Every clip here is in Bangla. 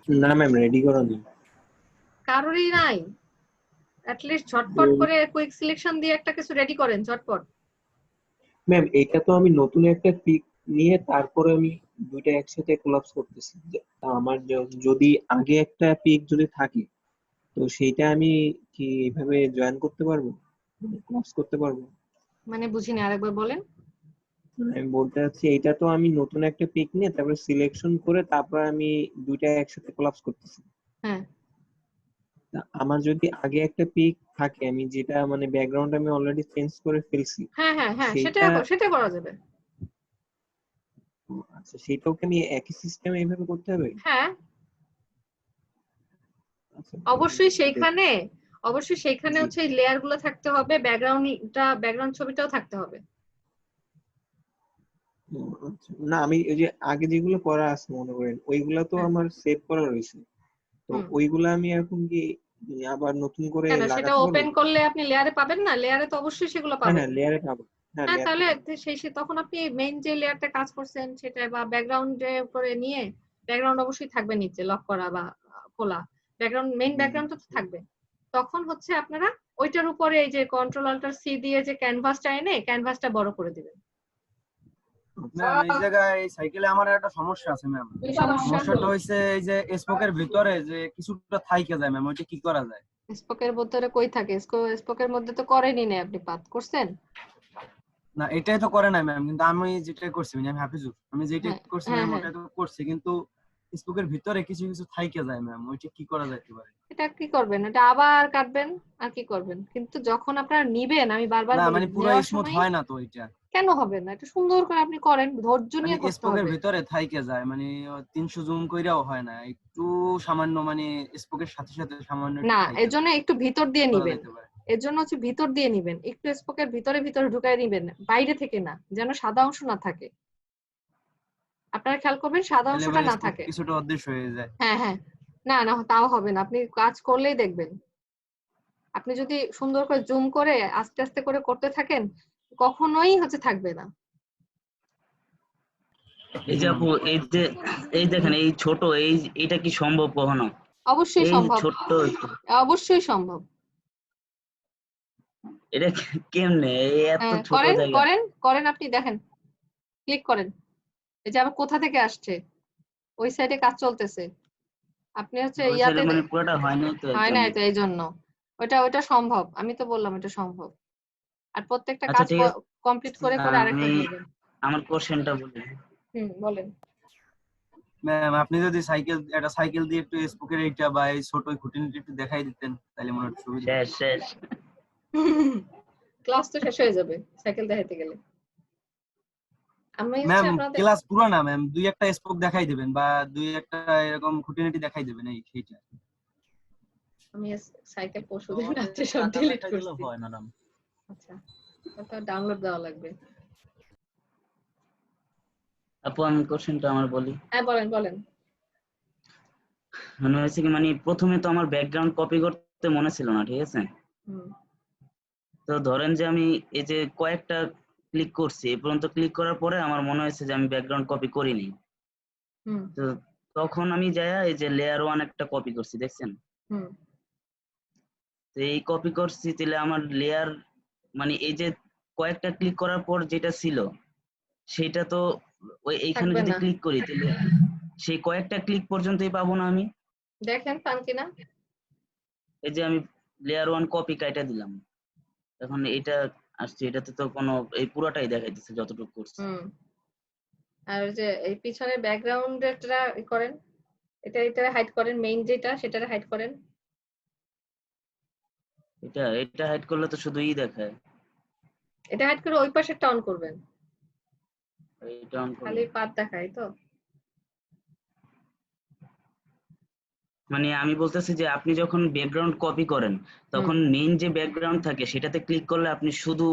না ম্যাম, রেডি করা নেই। কারোরই নাই? অ্যাটলিস্ট ঝটপট করে কুইক সিলেকশন দিয়ে একটা কিছু রেডি করেন ঝটপট। ম্যাম এটা তো আমি নতুন একটা পিক নিয়ে তারপরে আমি দুইটা একসাথে কোলাপস করতেছি। আমার যদি আগে একটা পিক যদি থাকে তো সেইটা আমি কি এইভাবে জয়েন করতে পারবো, কোলাপস করতে পারবো? মানে বুঝিনি, আরেকবার বলেন। আমি বলতে চাচ্ছি এইটা তো আমি নতুন একটা পিক নিয়ে তারপরে সিলেকশন করে তারপর আমি দুইটা একসাথে কোলাপস করতেছি। হ্যাঁ তা আমার যদি আগে একটা পিক থাকে, আমি যেটা মানে ব্যাকগ্রাউন্ড আমি অলরেডি চেঞ্জ করে ফেলছি, হ্যাঁ হ্যাঁ হ্যাঁ, সেটা সেইটা সেটা করা যাবে। আচ্ছা সেটাও কি আমি একই সিস্টেমে এইভাবে করতে হবে? হ্যাঁ আচ্ছা অবশ্যই দেখ- সেইখানে, অবশ্যই সেইখানে জি। হচ্ছে এই লেয়ার গুলো থাকতে হবে, ব্যাকগ্রাউন্ডটা ব্যাকগ্রাউন্ড ছবিটাও থাকতে হবে। আচ্ছা না, আমি ওই যে আগে যেগুলো করা আছে মনে করেন ওইগুলা তো হ্যাঁ আমার সেভ করা রয়েছে। তো হুম। ওইগুলা আমি এখন কি আবার নতুন করে কেন সেটা লাগাতে পারবো? ওপেন করলে আপনি লেয়ারে পাবেন না? লেয়ারে তো অবশ্যই সেগুলো হ্যাঁ পাবেন। হ্যাঁ, লেয়ারে পাবো। হ্যাঁ হ্যাঁ লেয়ার তো তাহলে পাবো। তখন আপনি মেইন যে লেয়ারটা কাজ করছেন সেটা বা ব্যাকগ্রাউন্ডে করে নিয়ে, ব্যাকগ্রাউন্ড অবশ্যই থাকবে নিচে লক করা বা খোলা, ব্যাকগ্রাউন্ড মেইন ব্যাকগ্রাউন্ডটা তো থাকবে। তখন হচ্ছে আপনারা ওইটার উপরে এই যে কন্ট্রোল অল্টার সি দিয়ে যে ক্যানভাসটা এনে ক্যানভাসটা বড় করে দিবেন। আচ্ছা। ম্যাম এই জায়গায় এই সাইকেলে আমার একটা সমস্যা আছে ম্যাম। কি সমস্যা? সমস্যাটা হইছে এই যে স্পোকের ভিতরে যে কিছুটা থাইকে যায় ম্যাম, ওইটা কি করা যায়? স্পোকের ভিতরে কই থাকে? স্পোকের মধ্যে তো করেনই না, আপনি পাত করছেন। না এটাই তো করে নাই ম্যাম, কিন্তু আমি যেটা করছি মানে আমি হাফিজুর, আমি যেটা হ্যাঁ করছি হ্যাঁ ম্যাম হ্যাঁ, ওটাই তো করছি, কিন্তু স্পোকের ভিতরে কিছু কিছু থাইকে যায় ম্যাম, ওইটা কি করা যাইতে পারে? এটা কি করবেন? এটা আবার কাটবেন আর কি করবেন? কিন্তু যখন আপনারা নিবেন, আমি বারবার না বলি মানে পুরো নেওয়ার স্মুথ সময় হয় না তো ওইটা, কেন হবে না? এটা সুন্দর করে আপনি করেন, ধৈর্য মানে নিয়ে করতে স্পোকের হবে। ভিতরে থাইকে যায় মানে 300 জুম কইরাও হয় না, একটু সামান্য মানে স্পোকের সাথে সাথে সামান্য একটু না, থাইকে এর জন্য যায়। একটু ভিতর দিয়ে কি করা নিবেন। যাইতে পারে? এর জন্য হচ্ছে ভিতর দিয়ে নিবেন, একটু স্পোকের ভিতরে ভিতরে ঢুকাই নিবেন, বাইরে থেকে না, যেন সাদা অংশ না থাকে। আপনারা খেয়াল করবেন সাদা তাহলে অংশটা মানে না স্পোক থাকে। কিছুটা অদৃশ্য হয়ে যায়। হ্যাঁ হ্যাঁ, না না তাও হবে না, আপনি কাজ করলেই দেখবেন। আপনি যদি সুন্দর করে জুম করে আস্তে আস্তে করে করতে থাকেন, কখনোই হচ্ছে থাকবে না। এই যে আপু, এই দেখেন এই ছোট এইটা কি সম্ভব কখনো? অবশ্যই এই সম্ভব, ছোট্ট একটু। অবশ্যই সম্ভব। এটা কেমনে এই এত হ্যাঁ ছোট করেন জায়গা? করেন করেন, আপনি দেখেন, ক্লিক করেন। এই যে আবার কোথা থেকে আসছে, ওই সাইডে কাজ চলতেছে। আপনি হচ্ছে ওই সাইডে ইয়াতে মানে পুরোটা হয় নাই তো, এর হয় না, জন্য। তো এই জন্য ওটা সম্ভব, আমি তো বললাম এটা সম্ভব। আর প্রত্যেকটা আচ্ছা কাজ ঠিক আছে, কমপ্লিট করে করে আরেকটা আমি ধরবেন। আমার কোশ্চেনটা বলি। বলেন। ম্যাম আপনি যদি একটা সাইকেল দিয়ে একটু স্পোকের এইটা বা এই ছোট খুঁটিনাটি একটু দেখাই দিতেন তাহলে মনে হয় একটু সুবিধা হতো। শেষ শেষ। ক্লাস তো শেষ হয়ে যাবে সাইকেল দেখাইতে গেলে। আমি হচ্ছে ম্যাম আপনাদের, ক্লাস পুরো না ম্যাম, দুই একটা স্পোক দেখাই দিবেন বা দুই একটা এরকম খুঁটিনাটি দেখাই দিবেন এই সেইটা। আমি সাইকেল পরশুদিন রাত্রে সব ডিলিট করছি। হয় ম্যাডাম। আচ্ছা, ওটা ডাউনলোড দেওয়া লাগবে। আপু আমি কোশ্চেনটা আমার বলি। হ্যাঁ বলেন বলেন। মানে হয়েছে কি, মানে প্রথমে তো আমার ব্যাকগ্রাউন্ড কপি করতে মনে ছিল না, ঠিক আছে? হুম তো ধরেন যে আমি এই যে কয়েকটা ক্লিক করছি, এই পর্যন্ত ক্লিক করার পরে আমার মনে হয়েছে যে আমি ব্যাকগ্রাউন্ড কপি করিনি। হুম তো তখন আমি যাইয়া এই যে লেয়ার ওয়ান একটা কপি করছি, দেখছেন? হুম, তো এই কপি করছি, তাহলে আমার লেয়ার মানে এই যে কয়েকটা ক্লিক করার পর যেটা ছিল সেটা তো ওই এইখানে থাকবে যদি না। ক্লিক করি তাহলে সেই কয়েকটা ক্লিক পর্যন্তই পাবো না আমি? দেখেন পান কিনা। এই যে আমি লেয়ার ওয়ান কপি কাইটা দিলাম, এখন এটা আসছে, এটাতে তো কোনো এই পুরোটাই দেখাইতেছে যতটুকু করছি। হুম, আর ওই যে এই পিছনের ব্যাকগ্রাউন্ডটা করেন, এটা হাইড করেন, মেইন যেটা সেটা হাইড করেন। এটা হাইড করলে তো শুধু ই দেখায়। এটা হাইড করে ওই পাশেরটা অন করবেন, এটা অন খালি করলে পাত দেখায় তো। মানে আমি বলতেছি যে আপনি যখন ব্যাকগ্রাউন্ড কপি করেন হুম, তখন মেইন যে ব্যাকগ্রাউন্ড থাকে সেটাতে ক্লিক করলে আপনি শুধু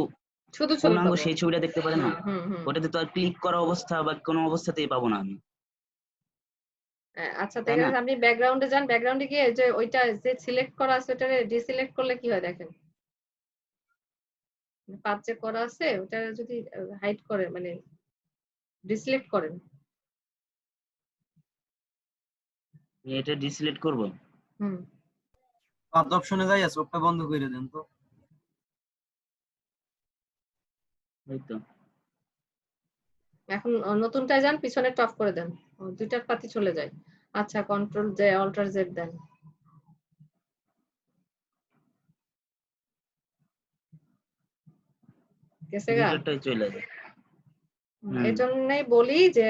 শুধু ছবি পূর্ণাঙ্গ পাবো। সেই ছবিটা দেখতে পারেন না? হুম হুম হুম। ওটাতে তো আর ক্লিক করা অবস্থা বা কোনো অবস্থাতেই পাবো না আমি, আচ্ছা তাই ঠিক না? আছে, আপনি ব্যাকগ্রাউন্ডে যান, ব্যাকগ্রাউন্ডে গিয়ে যে ওইটা যে সিলেক্ট করা আছে ওটারে ডিসিলেক্ট করলে কি হয় দেখেন। পাত যে করা আছে ওটা যদি হাইড করে মানে ডিসিলেক্ট করেন, এটা ডিসিলেক্ট করব। হুম পাথ অপশনে যাই স্কোপটা বন্ধ করে দেন তো। এই তো এখন নতুনটায় যান, পিছনে অফ করে দেন, দুইটার পাতি চলে যায়। আচ্ছা, কন্ট্রোল জে অল্টার জেড দেন। গেছে গা? দুটোটাই চলে যায়। এই জন্যই বলি যে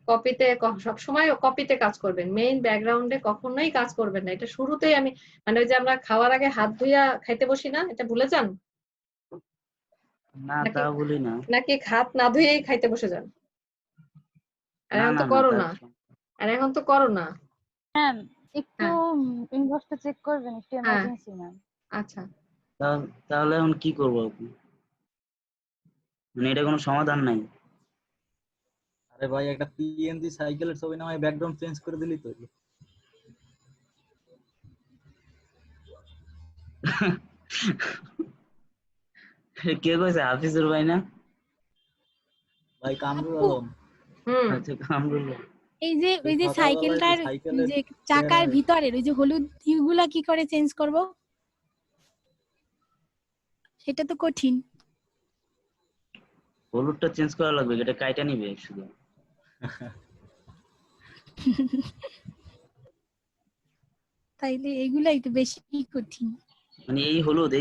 কপিতে সবসময় কপিতে কাজ করবেন, মেইন ব্যাকগ্রাউন্ডে কখনোই কাজ করবেন না। এটা শুরুতেই আমি মানে ওই যে আমরা খাওয়ার আগে হাত ধুইয়া খাইতে বসি না, এটা ভুলে যান না নাকি? তা বলি না। নাকি হাত না ধুয়েই খাইতে বসে যান? আর না এখন না তো না করো তা না, আর এখন তো করো না। ম্যাম একটু হ্যাঁ ইনবক্সটা চেক করবেন, একটু হ্যাঁ এমার্জেন্সি ম্যাম। আচ্ছা, তাহলে এখন কি করবো আপনি? মানে এটা কোনো সমাধান নাই। আরে ভাই একটা পিএনজি সাইকেলের ছবি নামায় ব্যাকগ্রাউন্ড চেঞ্জ করে দিলি তো। কে কইছে? হাফিজুর ভাই না? ভাই কামরুল আপু, আলম হুম আচ্ছা কামরুল্লাহ। এই যে ওই যে সকালবেলায় যে সাইকেলটার সাইকেলের যে চাকার চেহারা ভিতরের ওই যে হলুদ ইগুলা কি করে চেঞ্জ করব? সেটা তো কঠিন। হলুদটা চেঞ্জ করা লাগবে, এটা কাইটা নিবে শুধু। তাইলে এগুলাই তো বেশি কঠিন। মানে এই হলুদ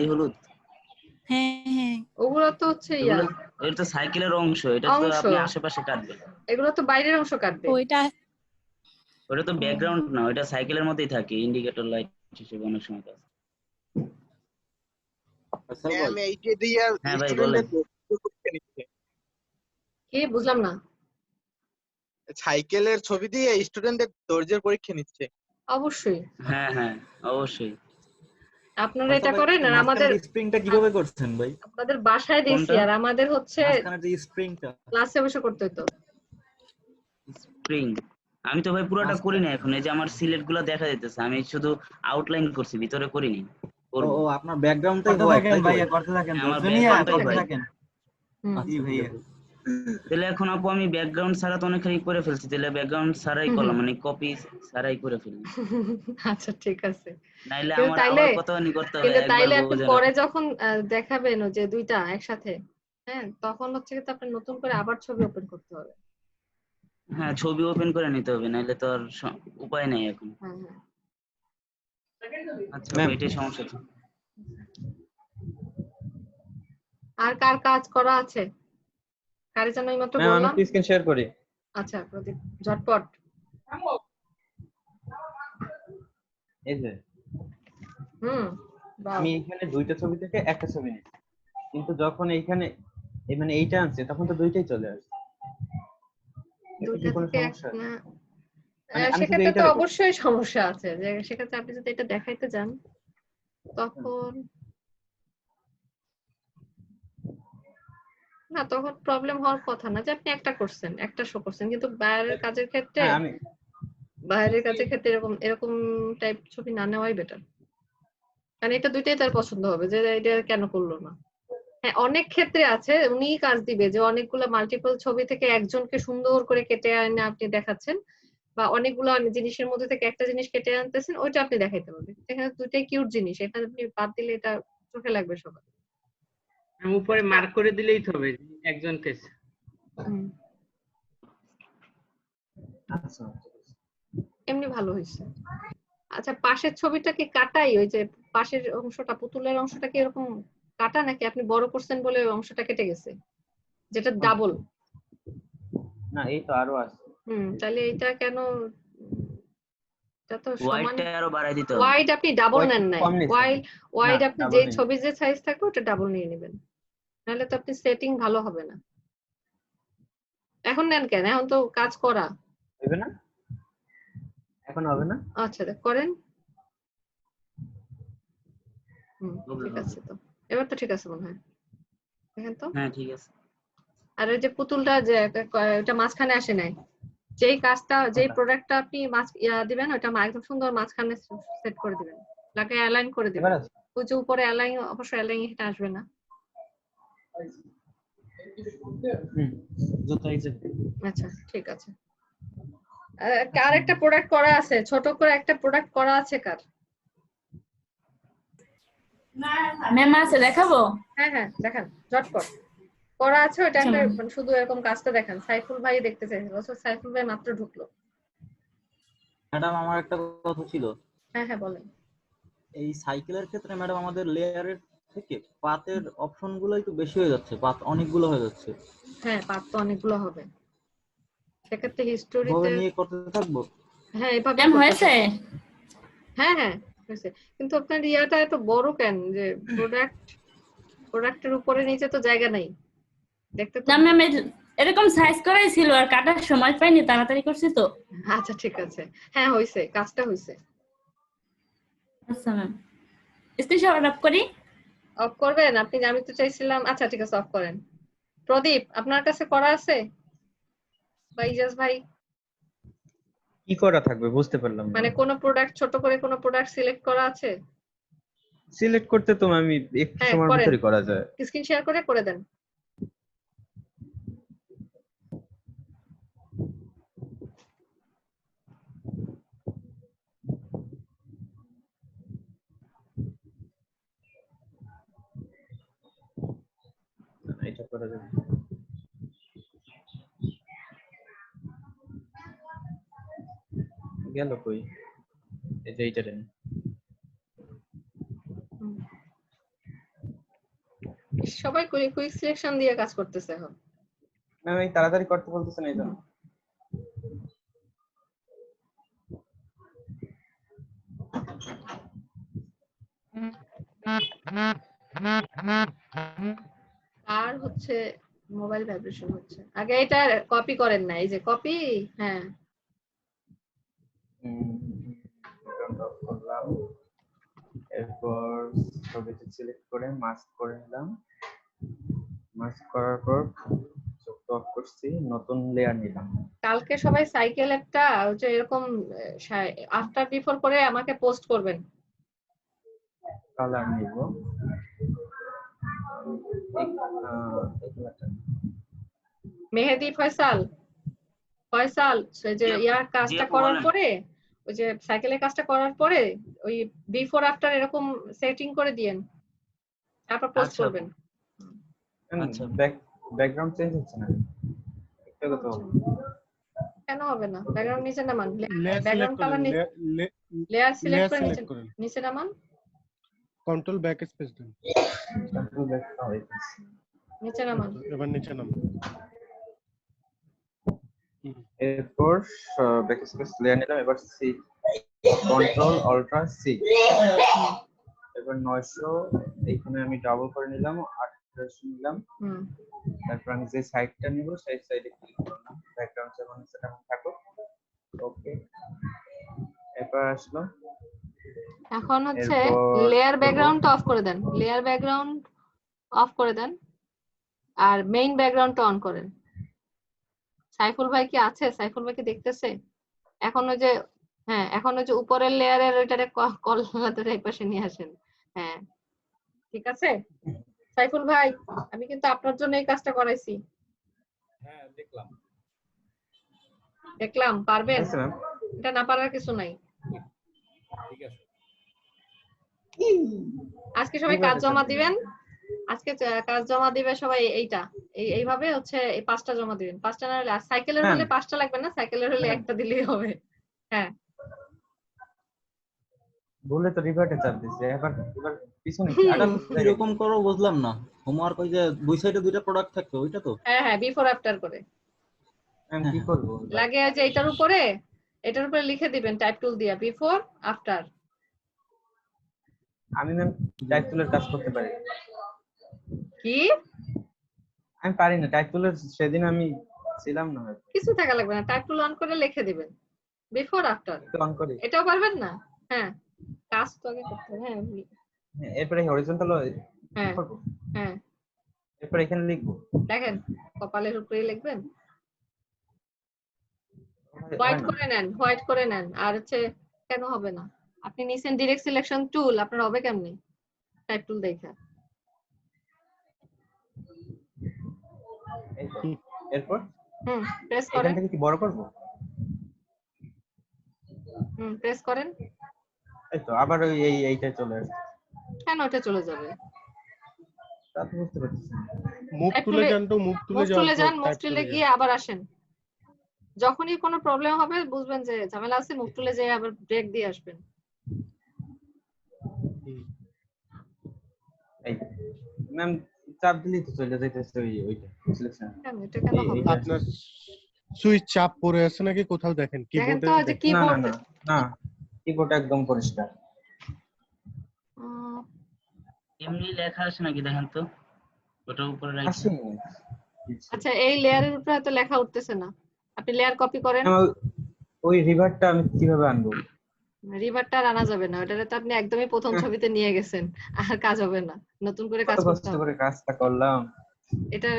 হ্যাঁ হ্যাঁ, ওগুলো তো হচ্ছে এগুলো এটা তো সাইকেলের অংশ, এটা তো অংশ, আপনি আশেপাশে কাটবেন। এগুলো তো বাইরের অংশ কাটবে। ওইটা ওটা তো ব্যাকগ্রাউন্ড না, ওটা সাইকেলের মধ্যেই থাকে, ইন্ডিকেটর লাইট হিসেবে অনেক সময় কাজ। ফয়সাল ভাই ম্যাম এইটা দিয়ে হ্যাঁ ভাই বলেন। স্টুডেন্টদের পরীক্ষা নিচ্ছে। কি বুঝলাম না? সাইকেলের ছবি দিয়ে স্টুডেন্টদের ধৈর্যের পরীক্ষা নিচ্ছে। অবশ্যই হ্যাঁ হ্যাঁ অবশ্যই। আপনারা এটা করেন, আর আমাদের স্প্রিংটা কিভাবে করছেন ভাই? আপনাদের বাসায় দিছি, কোনটা? আর আমাদের হচ্ছে মাঝখানে যে স্প্রিংটা ক্লাসে বসে করতে হতো। স্প্রিং আমি তো ভাই পুরোটা মাঝখানে করি না এখন, এই যে আমার সিলেক্ট গুলা দেখা যাইতেছে, আমি শুধু আউটলাইন করছি, ভিতরে করিনি। ও করব। ও আপনার ব্যাকগ্রাউন্ডটাই করতে হোয়াইট থাকেন তাই তো? ভাইয়া, করতে থাকেন, হ্যাঁ, আমার ধৈর্য নিয়ে background করতে টাই থাকেন। হুম জি ভাইয়া। তাহলে এখন আপু আমি ব্যাকগ্রাউন্ড ছাড়া তো অনেকখানি করে ফেলছি, তাহলে ব্যাকগ্রাউন্ড ছাড়াই করলাম, মানে কপি ছাড়াই করে ফেললাম। আচ্ছা ঠিক আছে, নাইলে কিন্তু আমার তাইলে আবার কতখানি করতে হবে, একবার তাইলে আপনি বোঝেন পরে আপনি। যখন দেখাবেন যে দুইটা একসাথে, হ্যাঁ তখন হচ্ছে কিন্তু আপনার নতুন করে আবার ছবি ওপেন করতে হবে। হ্যাঁ ছবি ওপেন করে নিতে হবে, নাইলে তো আর উপায় নেই এখন। হ্যাঁ হ্যাঁ আচ্ছা ম্যাম, ভাই, এটাই সমস্যা তো। আর কার কাজ করা আছে? কারে যেন এইমাত্র ম্যাম আমি বললাম। একটু স্ক্রিন শেয়ার করি। আচ্ছা প্রদীপ, ঝটপট। এই যে বাহ, আমি এখানে দুইটা ছবি থেকে একটা ছবি নিচ্ছি, কিন্তু যখন এইখানে মানে এইটা আনছে তখন তো দুইটাই চলে আসছে। এটা কি দুইটা কোনো থেকে সমস্যা? না, মানে আমি শুধু সেক্ষেত্রে এইটা তো রেখেছি। অবশ্যই সমস্যা আছে, যে সেক্ষেত্রে আপনি যদি এটা দেখাইতে যান তখন না, তখন প্রবলেম হওয়ার কথা না, যে আপনি একটা করছেন, একটা শো করছেন, কিন্তু বাইরের কাজের ক্ষেত্রে হ্যাঁ আমি এরকম এরকম টাইপ ছবি না নেওয়াই বেটার। কারণ এটা দুইটাই তার পছন্দ হবে, যে এটা কেন করলো না। হ্যাঁ অনেক ক্ষেত্রে আছে উনি কাজ দিবে, যে অনেকগুলো মাল্টিপল ছবি থেকে একজনকে সুন্দর করে কেটে এনে আপনি দেখাচ্ছেন, বা অনেকগুলো জিনিসের মধ্যে থেকে একটা জিনিস কেটে আনতেছেন, ওইটা আপনি দেখাইতে পারবেন। এখানে দুইটাই কিউট জিনিস, এটা আপনি বাদ দিলে এটা চোখে লাগবে সবার। আমি উপরে মার্ক করে দিলেই তো হবে একজনকে। হুম, আচ্ছা এমনি ভালো হয়েছে। আচ্ছা, পাশের ছবিটা কি কাটাই, ওই যে পাশের অংশটা, পুতুলের অংশটা কি এরকম কাটা, নাকি আপনি বড় করছেন বলে ওই অংশটা কেটে গেছে, যেটা ডাবল? না, এই তো আরো আছে। তাহলে এটা কেন এটা তো সমান। হোয়াইটটা আরো বাড়াই দিতে হবে। ওয়াইড আপনি ডাবল White নেন নাই, কম নিয়েছি। ওয়াইড না, আপনি double যে নেই। ছবির যে সাইজ থাকবে ওটা ডাবল নিয়ে নেবেন, নাহলে তো আপনি সেটিং ভালো হবে না। এখন নেন কেন, এখন তো কাজ করা। হবে না, এখন হবে না। আচ্ছা করেন। হবে, ঠিক হবে। আছে, তো এবার তো ঠিক আছে মনে হয়, দেখেন তো। হ্যাঁ ঠিক আছে। আর ওই যে পুতুলটা যে ওটা মাঝখানে আসে নাই, যেই কাজটা যেই প্রোডাক্টটা আপনি দিবেন ওটা একদম সুন্দর মাঝখানে সেট করে দিবেন, লাগে অ্যালাইন করে এবার দিবেন। আছে। ওই যে উপরে অ্যালাইন, অবশ্য অ্যালাইন এটা আসবে না। জুতো এই যে। আচ্ছা ঠিক আছে। কার একটা প্রোডাক্ট করা আছে, ছোট করে একটা প্রোডাক্ট করা আছে কার? ম্যাম আছে, দেখাবো? হ্যাঁ হ্যাঁ দেখান, ঝটপট করা আছে ওটা একটা, মানে শুধু এরকম কাজটা দেখান। সাইফুল ভাই দেখতে চাইছে, অবশ্য সাইফুল ভাই মাত্র ঢুকলো। ম্যাডাম আমার একটা কথা ছিল, হ্যাঁ হ্যাঁ বলেন। এই সাইকেলের ক্ষেত্রে ম্যাডাম আমাদের লেয়ারের থেকে পাতের অপশন গুলো একটু বেশি হয়ে যাচ্ছে, পাত অনেকগুলো হয়ে যাচ্ছে। হ্যাঁ পাত তো অনেকগুলো হবে, সেক্ষেত্রে এভাবে হিস্টোরিতে নিয়ে করতে থাকবো। হ্যাঁ এভাবে ম্যাম করতে হয়েছে? হবে। হ্যাঁ হ্যাঁ হয়েছে, কিন্তু আপনার ইয়াটা এত বড় কেন যে প্রোডাক্টের উপরে নিচে তো জায়গা নাই, দেখতে তো। না ম্যাম এরকম সাইজ করাই ছিল, আর কাটার সময় পাইনি, তাড়াতাড়ি করছি তো। আচ্ছা ঠিক আছে, হ্যাঁ হয়েছে, কাজটা হয়েছে। আচ্ছা ম্যাম, স্ক্রিনশট অফ করি? অফ করবেন আপনি? আমি তো চাইছিলাম, আচ্ছা ঠিক আছে অফ করেন। প্রদীপ আপনার কাছে করা আছে বা ইজাজ ভাই? কি করা থাকবে বুঝতে পারলাম না। মানে কোন প্রোডাক্ট, ছোট করে কোন প্রোডাক্ট সিলেক্ট করা আছে? সিলেক্ট করতে তো আমি একটু হ্যাঁ সময়ের করেন, ভিতরে করা যায়। স্ক্রিন শেয়ার করে দেন। এটা করা যাবে। গেল কই? এই যে এইটা দেন। সবাই কুইক সিলেকশন দিয়ে কাজ করতেছে এখন। ম্যাম এই তাড়াতাড়ি করতে বলতেছেন এই জন্য। আর হচ্ছে মোবাইল ভাইব্রেশন হচ্ছে, আগে এটা কপি করেন না, এই যে কপি। হ্যাঁ করলাম, এরপর ছবিটা সিলেক্ট করে মাস্ক করে নিলাম। মাস্ক করার পর চোখটা অফ করছি, নতুন লেয়ার নিলাম। কালকে সবাই সাইকেল একটা হচ্ছে এরকম আফটার বিফোর করে আমাকে পোস্ট করবেন। কালার নিব, মেহেদি ফয়সাল, সেই যে ইয়ার কাজটা করার পরে, ওই যে সাইকেলের কাজটা করার পরে ওই বিফোর আফটার এরকম সেটিং করে দিয়েন, তারপর পোস্ট করবেন। আচ্ছা ব্যাকগ্রাউন্ড চেঞ্জ হচ্ছে না, এটা তো কেন হবে না? ব্যাকগ্রাউন্ড নিচে নামান, ব্যাকগ্রাউন্ড কালার লেয়ার সিলেক্ট করে নিচে নামান, কন্ট্রোল ব্যাক স্পেস দেন, কন্ট্রোল ব্যাক নিচে নামান। এবার নিচে নাম। এরপর ব্যাক স্পেস লেয়ার নিলাম, এবার সি কন্ট্রোল অল্ট্রা সি, এবার 900 এইখানে আমি ডাবল করে নিলাম, 800 নিলাম। তারপর আমি যে সাইডটা নিব সেই সাইডে ক্লিক করলাম, ব্যাকগ্রাউন্ড যেমন সেটা থাকো। ওকে এরপর আসলো, এখন হচ্ছে লেয়ার ব্যাকগ্রাউন্ড অফ করে দেন, লেয়ার ব্যাকগ্রাউন্ড অফ করে দেন, আর মেইন ব্যাকগ্রাউন্ডটা অন করেন। সাইফুল ভাই কি আছে? সাইফুল ভাই কি দেখতেছে? এখন ওই যে, হ্যাঁ এখন ওই যে উপরের লেয়ারের ওইটারে কলার এই পাশে নিয়ে আসেন। হ্যাঁ ঠিক আছে সাইফুল ভাই, আমি কিন্তু আপনার জন্য এই কাজটা করাইছি। হ্যাঁ দেখলাম পারবেন? এটা না পারার কিছু নাই। ঠিক আছে, আজকে সবাই কাজ জমা দিবেন, আজকে কাজ জমা দিবে সবাই। এইভাবে হচ্ছে এই 5টা জমা দিবেন, 5টা না হলে, সাইকেলের হলে 5টা লাগবে না, সাইকেলের হলে একটা দিলেই হবে। হ্যাঁ বলে তো রিভার্টে চাপ দিছি, এবার পিছনে এরকম করো বুঝলাম না। হোমওয়ার্ক ওই যে দুই সাইডে দুইটা প্রোডাক্ট থাকবে ওইটা তো? হ্যাঁ বিফোর আফটার করে আমি কি করব লাগে, যে এটার উপরে লিখে দিবেন টাইপ টুল দিয়া বিফোর আফটার। আমি ম্যাম টাইপ টুলের কাজ করতে পারি? কি? আমি পারি না টাইপ টুলের, সেদিন আমি ছিলাম না, হয়তো কিছু থাকা লাগবে না, টাইপ টুল অন করে লিখে দিবেন বিফোর আফটার। অন করি, এটাও পারবেন না? হ্যাঁ কাজ তো আগে করতে হবে। হ্যাঁ এরপরে হরিজন্টাল, হ্যাঁ হ্যাঁ এরপর এখানে লিখবো, দেখেন কপালের উপরে লিখবেন, হোয়াইট করে নেন। আর হচ্ছে কেন হবে না? আপনি নিছেন ডাইরেক্ট সিলেকশন টুল, আপনার হবে কেমনে টাইপ টুল দেখা? এরপর প্রেস করেন। এখান থেকে কি বড় করব? প্রেস করেন। এই তো আবার ওই এইটা চলে আসছে। কেন ওটা চলে যাবে? তা তো বুঝতে পারছি না। মুভ Type টুলে tool-এ- যান তো মুভ টুলে মুভ যাওয়ার টুলে পর যান, মুভ টাইপ টুলে টুলে গিয়ে আবার আসেন। যখনই কোনো প্রবলেম হবে বুঝবেন যে ঝামেলা আছে, মুভ টুলে যেয়ে আবার ব্রেক দিয়ে আসবেন। এই ম্যাম চাপ দিলেই তো চলে যাইতেছে ওইটা সিলেকশন। কেন এটা কেন হবে? আপনার সুইচ চাপ পড়ে আছে নাকি কোথাও দেখেন দেখেন কিবোর্ডে তো যে না না কিবোর্ড না না কিবোর্ড একদম পরিষ্কার। এমনি লেখা আসে নাকি দেখেন তো, ওটার উপরে রাখি। আসেনি। আচ্ছা, এই লেয়ারের উপরে হয়তো লেখা উঠতেছে না, আপনি লেয়ার কপি করেন। ওই রিভারটা আমি কিভাবে আনবো? রিভারটা আর আনা যাবে না, ওটারে তো আপনি একদমই প্রথম ছবিতে নিয়ে গেছেন, আর কাজ হবে না, নতুন করে কত কাজ করতে কষ্ট হবে। করে কাজটা করলাম। এটা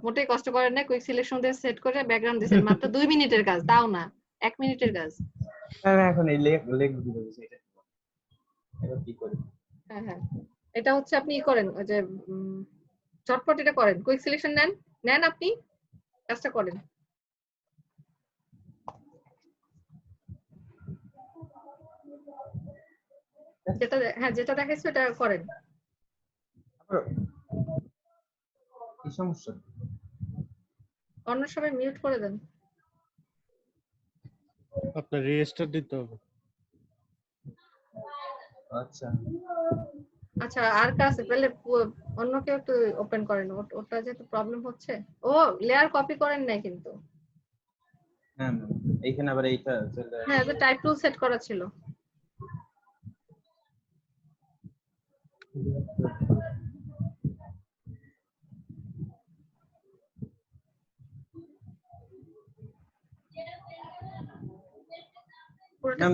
মোটেই কষ্ট করেন না, কুইক সিলেকশন দিয়ে সেট করে ব্যাকগ্রাউন্ড দিয়েছেন, মাত্র 2 মিনিটের কাজ, তাও না 1 মিনিটের কাজ। আমি এখন এই লেগ দিতে বলছি এটা। এবার কি করি? হ্যাঁ হ্যাঁ, এটা হচ্ছে আপনি ই করেন, ওই যে ঝটপট এটা করেন, কুইক সিলেকশন নেন আপনি কাজটা করেন। যেটা দেখাইছে ওটা করেন। কি সমস্যা? অন্য সবাই মিউট করে দেন। আপনার রেজিস্টার দিতে হবে। আচ্ছা আচ্ছা, আর কাজ তাহলে অন্য কেউ একটু ওপেন করেন, ওটা যেহেতু প্রবলেম হচ্ছে। ও লেয়ার কপি করেন নাই কিন্তু। হ্যাঁ এইখানে আবার এইটা চলে আসে। হ্যাঁ, তো টাইপ টুল সেট করা ছিল। ম্যাম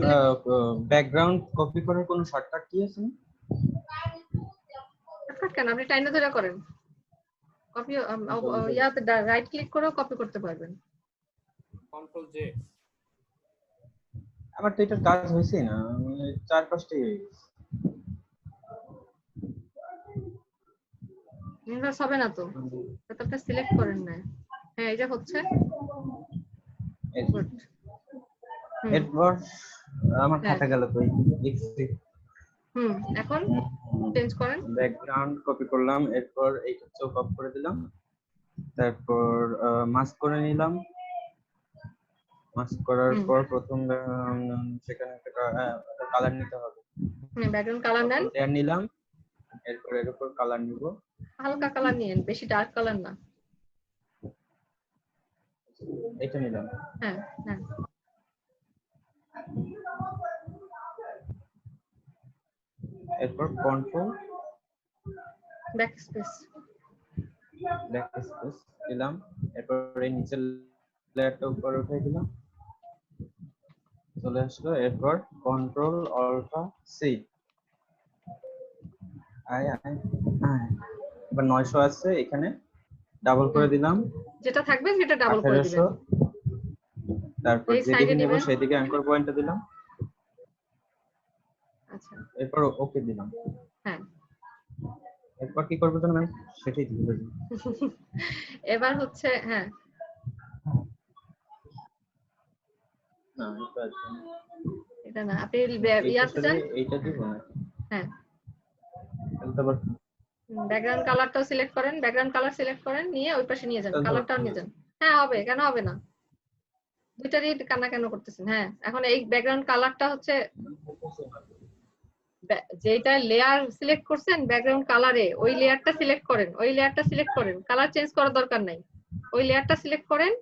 ব্যাকগ্রাউন্ড কপি করার কোনো শর্টকাট কি আছে? কেন আপনি টাইনে ধরে করেন কপি, ইয়াতে রাইট ক্লিক করেও কপি করতে পারবেন। Control J. আমার তো এটা কাজ হয়েছে না, মানে 4-5টাই হয়ে গেছে। ইনভার্স হবে না তো, এটা আপনি সিলেক্ট করেন না। হ্যাঁ, এই যে হচ্ছে। এরপর আমার হ্যাঁ। খাতা গেল তো লিখছি। এখন চেঞ্জ করেন। ব্যাকগ্রাউন্ড কপি করলাম, এরপর এইটা চোখ অফ করে দিলাম, তারপর মাস্ক করে নিলাম। মাস্ক করার পর প্রথম সেখানে একটা কালার নিতে হবে। ব্যাকগ্রাউন্ড কালার নেন। লেয়ার নিলাম, এরপর এর উপর কালার নিব। হালকা কালার নিয়েন, বেশি ডার্ক কালার না। এটা নিলাম। হ্যাঁ হ্যাঁ, এরপর কন্ট্রোল ব্যাকস্পেস দিলাম, এরপর এই নিচের লেয়ারটা উপরে উঠে দিলাম, চলে আসলো। এরপর কন্ট্রোল অল্টা সি, এবার 900 আছে, এখানে ডাবল করে দিলাম। যেটা থাকবে সেটা ডাবল করে দিবেন। 1800, তারপর যেদিকে নেব সেদিকে অ্যাঙ্কর পয়েন্টটা দিলাম। আচ্ছা, এরপর ওকে দিলাম। হ্যাঁ, এরপর কি করব জানেন? সেটাই দিতে হবে। এবার হচ্ছে হ্যাঁ, না এটা না, আপনি ইয়াতে যান। এইটা দিব না। হ্যাঁ, তারপর ব্যাকগ্রাউন্ড কালারটাও সিলেক্ট করেন, ব্যাকগ্রাউন্ড কালার সিলেক্ট করেন, নিয়ে ওই পাশে নিয়ে যান, কালারটাও নিয়ে যান। হ্যাঁ হবে, কেন হবে না? দুইটারই কান্না কেন করতেছেন? হ্যাঁ, এখন এই ব্যাকগ্রাউন্ড কালারটা হচ্ছে যেটা লেয়ার সিলেক্ট করছেন ব্যাকগ্রাউন্ড কালারে, ওই লেয়ারটা সিলেক্ট করেন, ওই লেয়ারটা সিলেক্ট করেন, কালার চেঞ্জ করার দরকার নাই, ওই লেয়ারটা সিলেক্ট করেন।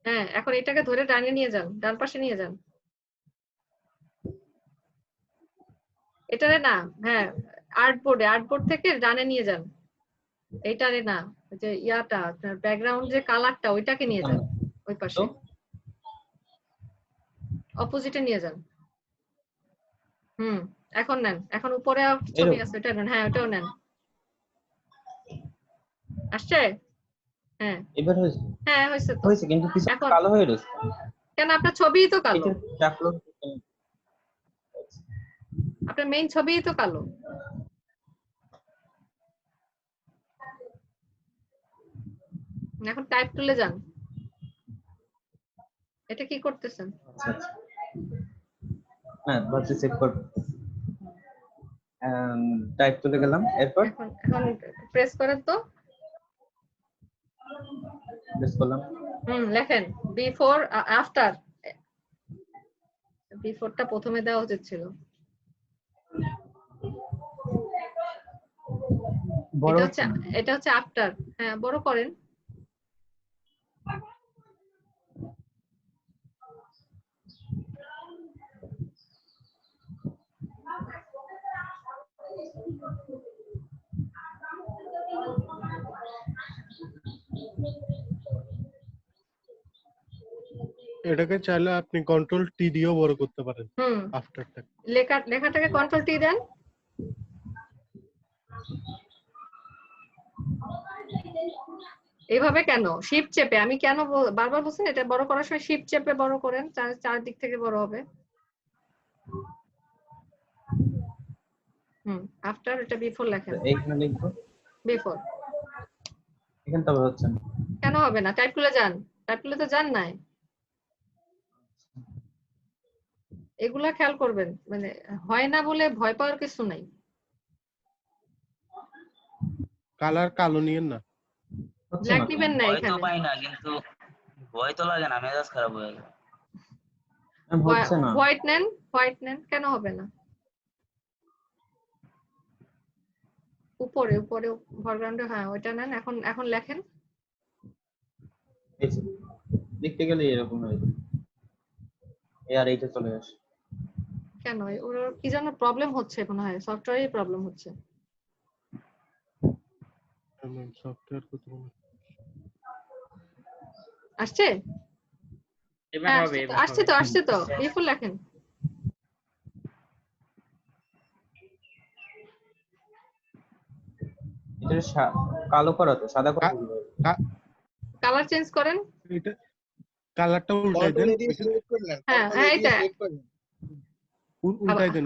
হ্যাঁ, এখন এটাকে ধরে ডানে নিয়ে যান, ডান পাশে নিয়ে যান। এটারে না, হ্যাঁ, আর্টবোর্ড থেকে ডানে নিয়ে যান। এইটারে না, যে ইয়াটা আপনার ব্যাকগ্রাউন্ড যে কালারটা ওইটাকে নিয়ে যান ওই পাশে, অপোজিটে নিয়ে যান। এখন নেন, এখন উপরে ছবি আছে ওটা নেন। হ্যাঁ, ওটাও নেন। আসছে? হ্যাঁ এবার হয়েছে। হ্যাঁ হয়েছে তো, হয়েছে, কিন্তু কিছু কালো হয়ে গেছে। কেন? আপনার ছবিই তো কালো, চাপলো আপনার মেইন ছবিই তো কালো। এখন টাইপ টুলে যান। এটা কি করতেছেন? আচ্ছা আচ্ছা হ্যাঁ ভাবছি চেক করব টাইপ চলে গেলাম এরপর এখন প্রেস করেন তো। প্রেস করলাম লেখেন বিফোর আফটার। বিফোরটা প্রথমে দেওয়া উচিত ছিল। বড় এটা হচ্ছে আফটার। হ্যাঁ বড় করেন। এটাকে চাইলে আপনি কন্ট্রোল টি দিয়েও বড় করতে পারেন আফটারটা। লেখাটাকে কন্ট্রোল টি দেন। এইভাবে কেন? শিফট চেপে। আমি কেন বারবার বলছেন এটা বড় করার সময় শিফট চেপে বড় করেন, চারদিক থেকে বড় হবে। আফটার এটা বিফোর লেখেন। এইখানে লিখবো বিফোর। এখানে তবে হচ্ছে না কেন হবে না? টাইপ টুলে যান। টাইপ টুলে তো যান নাই। এগুলা খেয়াল করবেন, মানে হয় না বলে ভয় পাওয়ার কিছু নাই। কালার কালো নিয়েন না। ব্ল্যাক নিবেন না ভয় তো এখানে। পাই না, কিন্তু ভয় তো লাগে না, মেজাজ খারাপ হয়ে গেল। হচ্ছে না হোয়াইট নেন, হোয়াইট নেন। কেন হবে না? উপরে উপরে ফরগ্রাউন্ডে, হ্যাঁ ওইটা নেন। এখন লেখেন। এই যে লিখতে গেলে এরকম হয়ে যায় আর এইটা চলে আসে। কেন? ওর কি যেন প্রবলেম হচ্ছে মনে হয়, সফটওয়্যারের প্রবলেম হচ্ছে। সফটওয়্যার কোথাও আসছে? এবার হবে, এবার আসছে তো, আসছে তো। বিফোর লেখেন। এটা কালো করা তো সাদা করা কালার চেঞ্জ করেন। এটা কালারটা উল্টাই দেন। হ্যাঁ হ্যাঁ এটা উল্টাই দেন,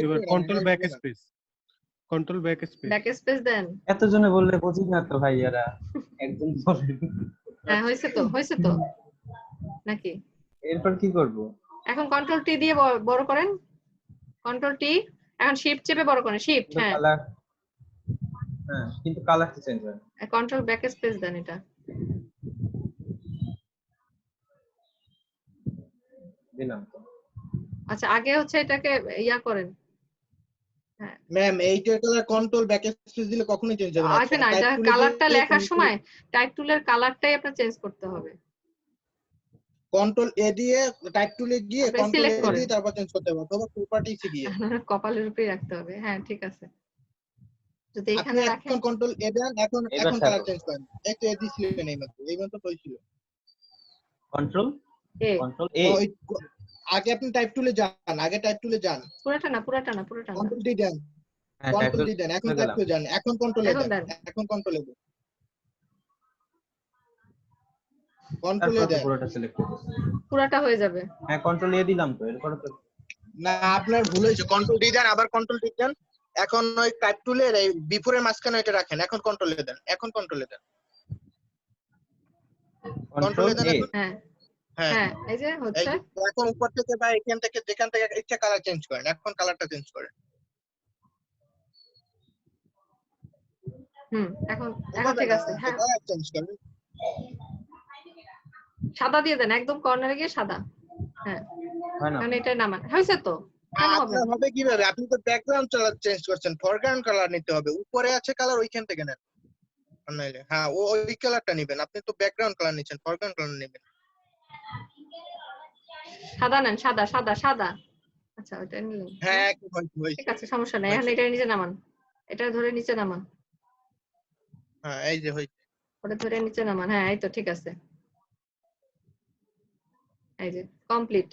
এবার control back space, control back space. Back space দেন। এত জনে বললে বুঝি না তো ভাই, এরা একদম বলে। হ্যাঁ হয়েছে তো নাকি? এরপর কি করব? এখন কন্ট্রোল টি দিয়ে বড় করেন। Control T. এখন শিফট চেপে বড় করেন। শিফট, হ্যাঁ কিন্তু কালারটা চেঞ্জ হয়। কন্ট্রোল ব্যাক স্পেস দেন এটা। দিলাম তো। আচ্ছা আগে হচ্ছে এটাকে ইয়া করেন। হ্যাঁ ম্যাম এইটার কালার কন্ট্রোল ব্যাক স্পেস দিলে কখনোই চেঞ্জ হবে না। আসবে না, এটা কালারটা লেখার সময় টাইপ টুলের কালারটাই আপনার চেঞ্জ করতে হবে। কন্ট্রোল এ দিয়ে টাইপ টুলে গিয়ে কন্ট্রোল এ সিলেক্ট দিয়ে তারপর চেঞ্জ করতে হবে, অথবা প্রপার্টিজ গিয়ে। কপালের উপরেই রাখতে হবে। হ্যাঁ ঠিক আছে। যদি এখানে আপনি রাখেন এখন কন্ট্রোল এ দেন, এখন কালার চেঞ্জ করেন। এই তো এ দিছিলেন এই মাত্র তো ছিল কন্ট্রোল এ। আগে আপনি টাইপ টুলে যান, পুরোটা না কন্ট্রোল ডি দেন, কন্ট্রোল ডি দেন। এখন টাইপ টুলে যান, এখন কন্ট্রোল এ দেন, এখন কন্ট্রোল এ দেন, কন্ট্রোল এ দেন। পুরোটা সিলেক্ট করুন, পুরোটা হয়ে যাবে। হ্যাঁ কন্ট্রোল এ দিলাম তো। এরপর তো না, আপনার ভুল হয়েছে। কন্ট্রোল ডি দেন, আবার কন্ট্রোল ডি দেন। এখন ওই টাইপ টুলের এই বিফোরের মাঝখানে এটা রাখেন। এখন কন্ট্রোল এ দেন, এখন কন্ট্রোল এ দেন, কন্ট্রোল এ দেন। হ্যাঁ হ্যাঁ হ্যাঁ এই যে হচ্ছে। এখন উপর থেকে বা এখান থেকে যেখান থেকে ইচ্ছা কালার চেঞ্জ করেন। এখন কালারটা চেঞ্জ করেন। এখন ঠিক আছে। হ্যাঁ কালার চেঞ্জ করেন। সাদা দিয়ে দেন, একদম কর্নারে গিয়ে সাদা। হ্যাঁ মানে এটা নামান হয়েছে তো। কেন হবে আপনার হবে কিভাবে? আপনি তো ব্যাকগ্রাউন্ড কালার চেঞ্জ করছেন, ফরগ্রাউন্ড কালার নিতে হবে। উপরে আছে কালার, ওইখান থেকে নেন। নাইলে হ্যাঁ ওই কালারটা নেবেন। আপনি তো ব্যাকগ্রাউন্ড কালার নিচ্ছেন, ফরগ্রাউন্ড কালার নেবেন। সাদা নেন, সাদা সাদা সাদা। আচ্ছা ওইটা নিলেন। হ্যাঁ ঠিক আছে, সমস্যা নাই। এখন এটা নিচে নামান, এটা ধরে নিচে নামান। হ্যাঁ এই যে হইছে, ওটা ধরে নিচে নামান। হ্যাঁ এই তো ঠিক আছে। এই যে কমপ্লিট।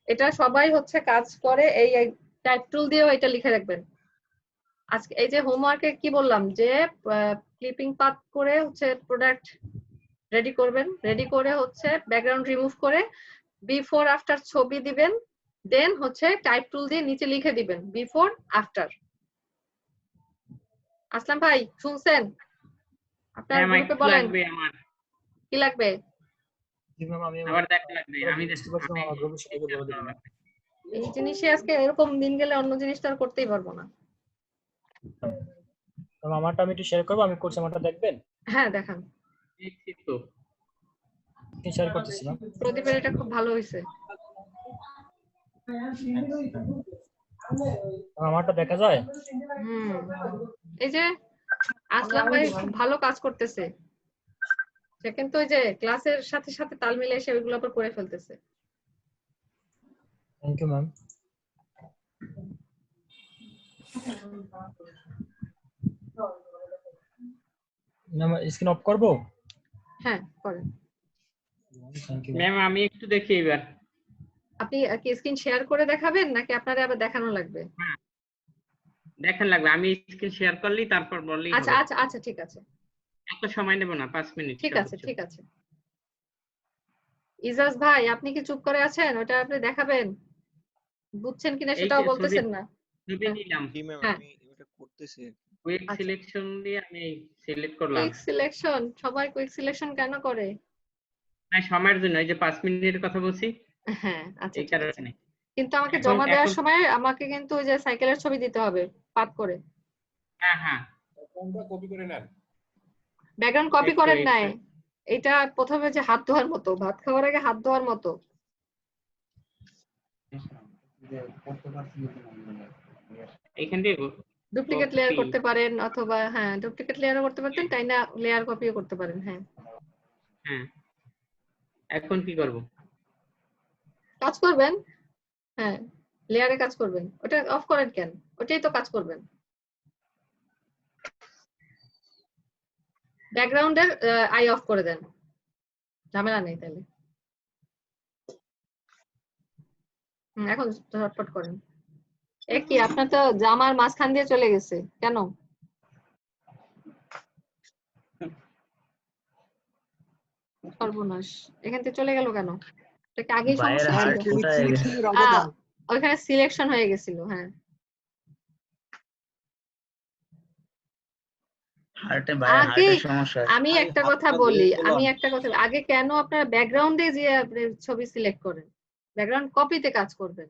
এটা সবাই হচ্ছে কাজ করে এই টাইপ টুল দিয়েও এটা লিখে রাখবেন। আজকে এই যে হোমওয়ার্কে কি বললাম যে ক্লিপিং পাথ করে হচ্ছে প্রোডাক্ট রেডি করবেন। রেডি করে হচ্ছে ব্যাকগ্রাউন্ড রিমুভ করে বিফোর আফটার ছবি দিবেন। দেন হচ্ছে টাইপ টুল দিয়ে নিচে লিখে দিবেন বিফোর আফটার। আসলাম ভাই শুনছেন? আপনার গ্রুপে বলেন আমার কি লাগবে। জি ম্যাম আমি আবার দেখা লাগবে। আমি বুঝতে পারছি আমার গ্রুপের সবাইকে বলে দিবেন। এই জিনিসই আজকে এরকম দিন গেলে অন্য জিনিস তো আর করতেই পারবো না। ম্যাম আমারটা আমি একটু শেয়ার করব, আমি করছি, আমারটা দেখবেন? হ্যাঁ দেখান। দেখছি তো। শেয়ার করতেছি ম্যাম। প্রদীপের এটা খুব ভালো হয়েছে। আমারটা দেখা যায়? এই যে আসলাম ভাই খুব ভালো কাজ করতেছে, সে কিন্তু ওই যে ক্লাসের সাথে সাথে তাল মিলিয়ে এসে ওইগুলো আবার করে ফেলতেছে। Thank you ma'am. Ma'am screen off করব? হ্যাঁ করেন। থ্যাংক ইউ ম্যাম আমি একটু দেখি এবার। আপনি কি স্ক্রিন শেয়ার করে দেখাবেন নাকি আপনারে আবার দেখানো লাগবে? দেখান লাগবে, আমি স্ক্রিন শেয়ার করলেই তারপর বললেই আচ্ছা হবে। আচ্ছা আচ্ছা ঠিক আছে, এত সময় নেব না, 5 মিনিট। ঠিক আছে ঠিক আছে। ইজাজ ভাই আপনি কি চুপ করে আছেন? ওটা আপনি দেখাবেন, বুঝছেন কিনা সেটাও বলতেছেন না। ছবি নিলাম। জি ম্যাম হ্যাঁ। আমি ওটা করতেছি। কুইক সিলেকশন দিয়ে আমি সিলেক্ট করলাম। কুইক সিলেকশন, সবাই কুইক সিলেকশন কেন করে? না সময়ের জন্য, এই যে 5 মিনিটের কথা বলছি। হ্যাঁ আচ্ছা এই ঠিক আছে। কারণে। কিন্তু আমাকে জমা দেওয়ার সময় আমাকে কিন্তু ওই যে সাইকেলের ছবি দিতে হবে পাত করে। হ্যাঁ হ্যাঁ। ব্যাকগ্রাউন্ডটা কপি করে নেন। ব্যাকগ্রাউন্ড কপি করেন নাই, এটা প্রথমে যে হাত ধোয়ার মতো, ভাত খাওয়ার আগে হাত ধোয়ার মতো। এখান দিয়ে ডুপ্লিকেট লেয়ার করতে পারেন অথবা হ্যাঁ ডুপ্লিকেট লেয়ারও করতে পারতেন, তাই না লেয়ার কপিও করতে পারেন। হ্যাঁ হ্যাঁ। এখন কি করব? কাজ করবেন। হ্যাঁ লেয়ারে কাজ করবেন, ওটা অফ করেন কেন? ওটাই তো কাজ করবেন। ব্যাকগ্রাউন্ডের আই অফ করে দেন, ঝামেলা নেই তাহলে। এখন ঝটপট করেন। কি আপনার তো জামার মাঝখান দিয়ে চলে গেছে কেন? সর্বনাশ, এখান থেকে চলে গেল কেন? এটা আগেই সমস্যা ছিল। ওইখানে সিলেকশন হয়ে গেছিল। হ্যাঁ আগে আমি একটা কথা বলি, আগে কেন আপনারা ব্যাকগ্রাউন্ডে যে ছবি সিলেক্ট করেন? ব্যাকগ্রাউন্ড কপিতে কাজ করবেন।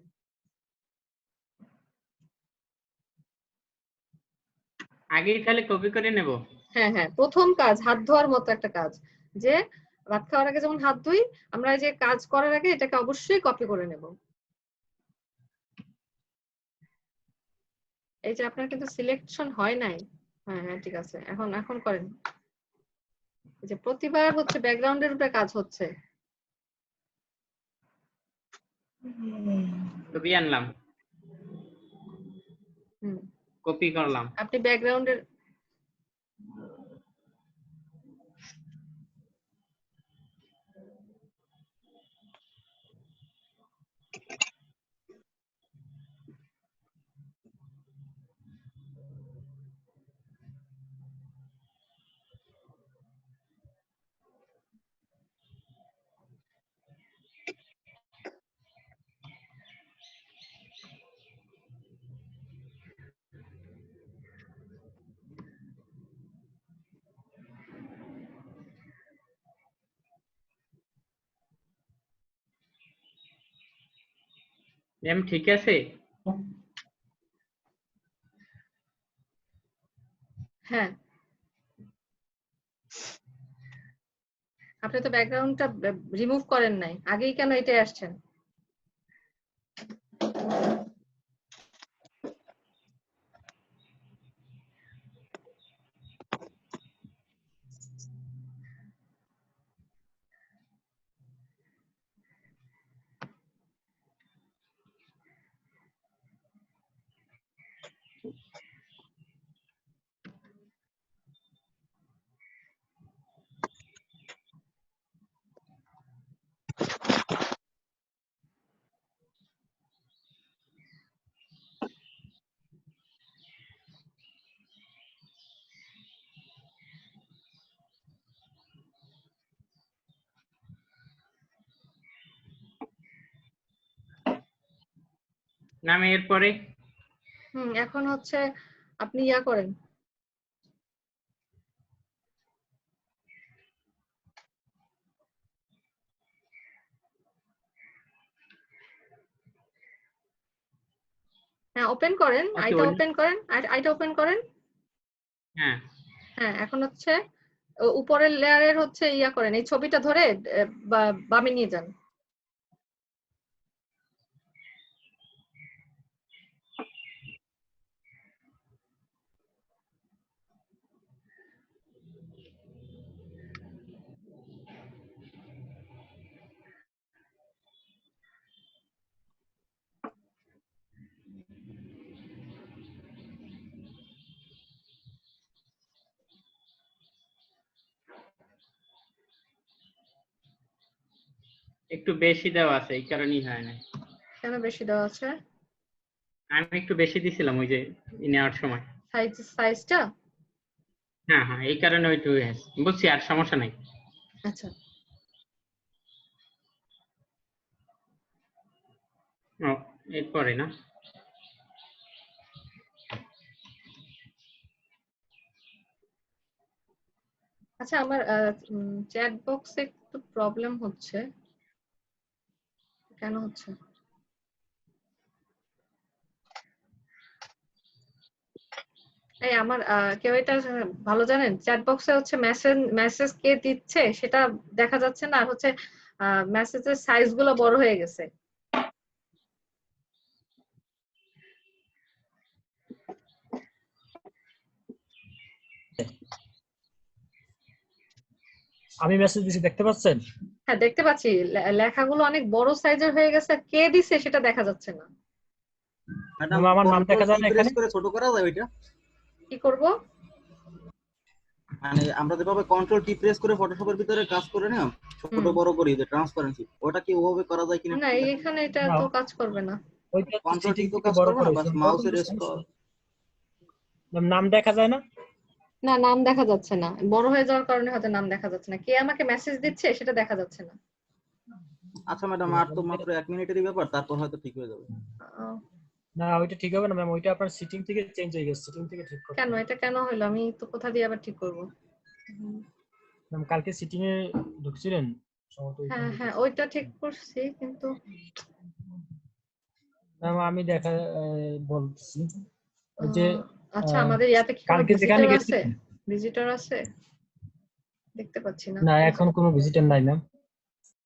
আগে তাহলে কপি করে নেব। হ্যাঁ হ্যাঁ প্রথম কাজ হাত ধোয়ার মতো একটা কাজ, যে ভাত খাওয়ার আগে যেমন হাত ধুই, আমরা যে কাজ করার আগে এটাকে অবশ্যই কপি করে নেব। এই যে আপনার কিন্তু সিলেকশন হয় নাই। হ্যাঁ হ্যাঁ ঠিক আছে, এখন করেন। যে প্রতিবার হচ্ছে ব্যাকগ্রাউন্ডের উপরে কাজ হচ্ছে। কপি আনলাম, কপি করলাম। আপনি ব্যাকগ্রাউন্ডের ম্যাম ঠিক আছে? হ্যাঁ আপনি তো ব্যাকগ্রাউন্ডটা রিমুভ করেন নাই, আগেই কেন এটাই আসছেন? নাম এরপরে এখন হচ্ছে আপনি ইয়া করেন, হ্যাঁ ওপেন করেন, Okay, আইটা অন্য- ওপেন করেন, আইটা ওপেন করেন। হ্যাঁ হ্যাঁ এখন হচ্ছে উপরের লেয়ারের হচ্ছে ইয়া করেন, এই ছবিটা ধরে বামে নিয়ে যান। একটু বেশি দেওয়া আছে, এই কারণেই হয় না। কেন বেশি দেওয়া আছে? আমি একটু বেশি দিছিলাম ওই যে নেওয়ার সময়। সাইজটা? হ্যাঁ হ্যাঁ, এই কারণে ওইটু বুঝছি, আর সমস্যা নাই। আচ্ছা ও এরপরে না, আচ্ছা আমার চ্যাট বক্সে একটু প্রবলেম হচ্ছে, কেন হচ্ছে? এই আমার কেউ এটা ভালো জানেন, চ্যাট বক্সে হচ্ছে মেসেজ কে দিচ্ছে সেটা দেখা যাচ্ছে না, আর হচ্ছে মেসেজের সাইজ গুলো বড় হয়ে গেছে। আমি মেসেজ দিছি, দেখতে পাচ্ছেন? হ্যাঁ দেখতে পাচ্ছি, লেখাগুলো অনেক বড় সাইজের হয়ে গেছে, আর কে দিছে সেটা দেখা যাচ্ছে না। ম্যাডাম আমার নাম দেখা যায় না প্রেস এখানে? করে ছোট করা যায় ওইটা? কি করব? মানে আমরা যেভাবে কন্ট্রোল টি প্রেস করে ফটোশপের ভিতরে কাজ করে না, ছোট বড় করি যে ট্রান্সপারেন্সি, ওটা কি ওভাবে করা যায় কিনা? না এখানে এটা তো কাজ করবে না। ওইটা কন্ট্রোল টি সিটিং তো থেকে কাজ বড় করবে না, করে বাস মাউসের স্ক্রল। নাম দেখা যায় না? না নাম দেখা যাচ্ছে না, বড় হয়ে যাওয়ার কারণে হয়তো নাম দেখা যাচ্ছে না, কে আমাকে মেসেজ দিচ্ছে সেটা দেখা যাচ্ছে না। আচ্ছা ম্যাডাম, আর তো মাত্র 1 মিনিটেরই ব্যাপার, তারপর হয়তো ঠিক হয়ে যাবে। না ওইটা ঠিক হবে না ম্যাম, ওইটা আপনার সিটিং থেকে চেঞ্জ হয়ে গেছে, সিটিং থেকে ঠিক করতে কেন এটা কেন হলো? আমি তো কোথা দিয়ে আবার ঠিক করব? ম্যাম কালকে সিটিং এ ঢুকছিলেন সম্ভবত। হ্যাঁ হ্যাঁ ওইটা ঠিক করছি, কিন্তু ম্যাম আমি দেখা বলছি ওই যে আচ্ছা আমাদের ইয়াতে কি কোনো কালকে যেখানে ভিজিটর গেছি আছে? ভিজিটর আছে? দেখতে পাচ্ছি না। না এখন কোনো ভিজিটর নাই ম্যাম।